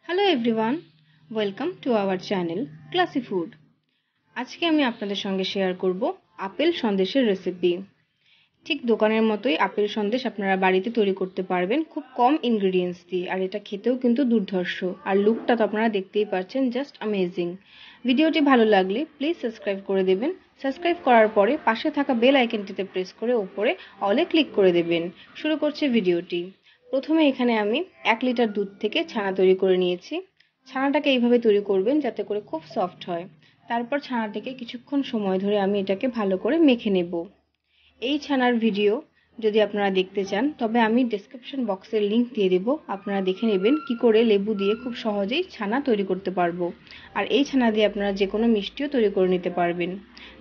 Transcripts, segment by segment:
Hello everyone, welcome to our channel classy food. আজকে আমি আপনাদের সঙ্গে শেয়ার করব আপেল সন্দেশের রেসিপি। ঠিক দোকানের মতোই আপেল সন্দেশ আপনারা বাড়িতে তৈরি করতে পারবেন খুব কম ইনগ্রেডিয়েন্টস দিয়ে, আর এটা খেতেও কিন্তু দুর্ধর্ষ। আর লুকটা তো আপনারা দেখতেই পাচ্ছেন, জাস্ট অ্যামেজিং। ভিডিওটি ভালো লাগলে প্লিজ সাবস্ক্রাইব করে দেবেন। সাবস্ক্রাইব করার পরে পাশে থাকা বেল আইকনটিতে প্রেস করে উপরে অলে ক্লিক করে দেবেন। শুরু করছি ভিডিওটি। প্রথমে এখানে আমি 1 লিটার দুধ থেকে ছানা তৈরি করে নিয়েছি। ছানাটাকে এইভাবে তৈরি করবেন যাতে করে খুব সফট হয়। তারপর ছানাটাকে কিছুক্ষণ সময় ধরে আমি এটাকে ভালো করে মেখে নেব। এই ছানার ভিডিও যদি আপনারা দেখতে চান তবে আমি ডেসক্রিপশন বক্সের লিংক দিয়ে দেব, আপনারা দেখে নেবেন কি করে লেবু দিয়ে খুব সহজেই ছানা তৈরি করতে পারবো। আর এই ছানা দিয়ে আপনারা যে কোনো মিষ্টিও তৈরি করে নিতে পারবেন।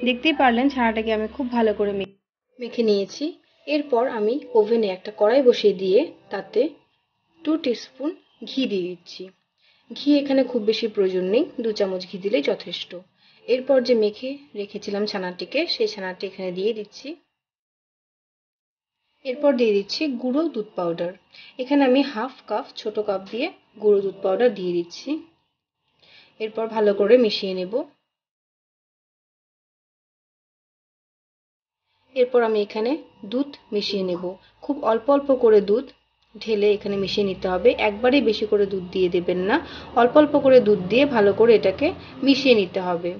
দেখতেই পারলেন ছানাটাকে আমি খুব ভালো করে মেখে নিয়েছি। এরপর আমি ওভেনে একটা কড়াই বসিয়ে দিয়ে তাতে 2 টিস্পুন ঘি দিয়ে দিচ্ছি। ঘি এখানে খুব বেশি প্রয়োজন নেই, 2 চামচ ঘি দিলেই যথেষ্ট। এরপর যে মেখে রেখেছিলাম ছানাটিকে, সেই ছানাটি এখানে দিয়ে দিচ্ছি। এরপর দিয়ে দিচ্ছি গুঁড়ো দুধ পাউডার। এখানে আমি হাফ কাপ ছোট কাপ দিয়ে গুঁড়ো দুধ পাউডার দিয়ে দিচ্ছি। এরপর ভালো করে মিশিয়ে নেব। এরপর আমি এখানে দুধ মিশিয়ে নেব। খুব অল্প অল্প করে দুধ ঢেলে এখানে মিশিয়ে নিতে হবে, একবারেই বেশি করে দুধ দিয়ে দেবেন না, অল্প অল্প করে দুধ দিয়ে ভালো করে এটাকে মিশিয়ে নিতে হবে।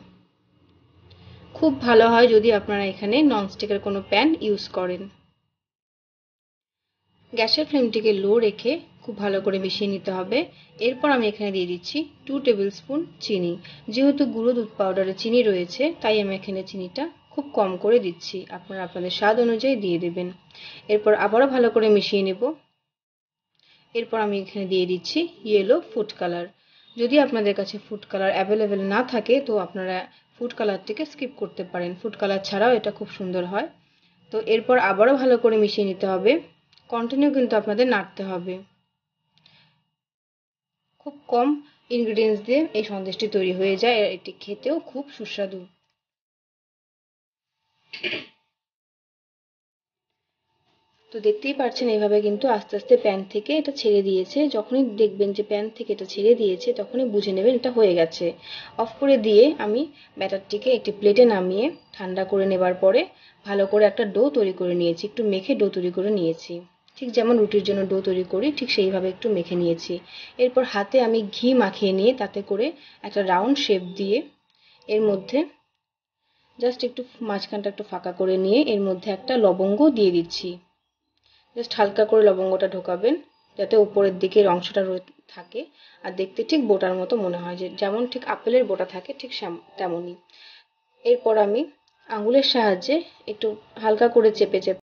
খুব ভালো হয় যদি আপনারা এখানে ননস্টিকের কোনো প্যান ইউজ করেন। গ্যাসের ফ্লেমটিকে লো রেখে খুব ভালো করে মিশিয়ে নিতে হবে। এরপর আমি এখানে দিয়ে দিচ্ছি 2 টেবিল স্পুন চিনি। যেহেতু গুঁড়ো দুধ পাউডারে চিনি রয়েছে তাই আমি এখানে চিনিটা খুব কম করে দিচ্ছি, আপনারা আপনাদের স্বাদ অনুযায়ী দিয়ে দেবেন। এরপর আবারও ভালো করে মিশিয়ে নেব। এরপর আমি এখানে দিয়ে দিচ্ছি ইয়েলো ফুড কালার। যদি আপনাদের কাছে ফুড কালার অ্যাভেলেবেল না থাকে তো আপনারা ফুড কালারটিকে স্কিপ করতে পারেন, ফুড কালার ছাড়াও এটা খুব সুন্দর হয়। তো এরপর আবারও ভালো করে মিশিয়ে নিতে হবে, কন্টিনিউ কিন্তু আপনাদের নাড়তে হবে। খুব কম ইনগ্রেডিয়েন্টস দিয়ে এই সন্দেশটি তৈরি হয়ে যায়, আর এটি খেতেও খুব সুস্বাদু। তো দেখতেই পাচ্ছেন এইভাবে কিন্তু আস্তে আস্তে প্যান থেকে এটা ছেড়ে দিয়েছে। যখনই দেখবেন যে প্যান থেকে এটা ছেড়ে দিয়েছে তখনই বুঝে নেবেন এটা হয়ে গেছে। অফ করে দিয়ে আমি ব্যাটারটিকে একটি প্লেটে নামিয়ে ঠান্ডা করে নেবার পরে ভালো করে একটা ডো তৈরি করে নিয়েছি, একটু মেখে ডো তৈরি করে নিয়েছি। ঠিক যেমন রুটির জন্য ডো তৈরি করি ঠিক সেইভাবে একটু মেখে নিয়েছি। এরপর হাতে আমি ঘি মাখিয়ে নিয়ে তাতে করে একটা রাউন্ড শেপ দিয়ে এর মধ্যে জাস্ট একটু মাঝখানটা একটু ফাঁকা করে নিয়ে এর মধ্যে একটা লবঙ্গ দিয়ে দিচ্ছি। জাস্ট হালকা করে লবঙ্গটা ঢোকাবেন যাতে উপরের দিকের অংশটা থাকে আর দেখতে ঠিক বোটার মতো মনে হয়, যে যেমন ঠিক আপেলের বোটা থাকে ঠিক তেমনই। এরপর আমি আঙুলের সাহায্যে একটু হালকা করে চেপে চেপে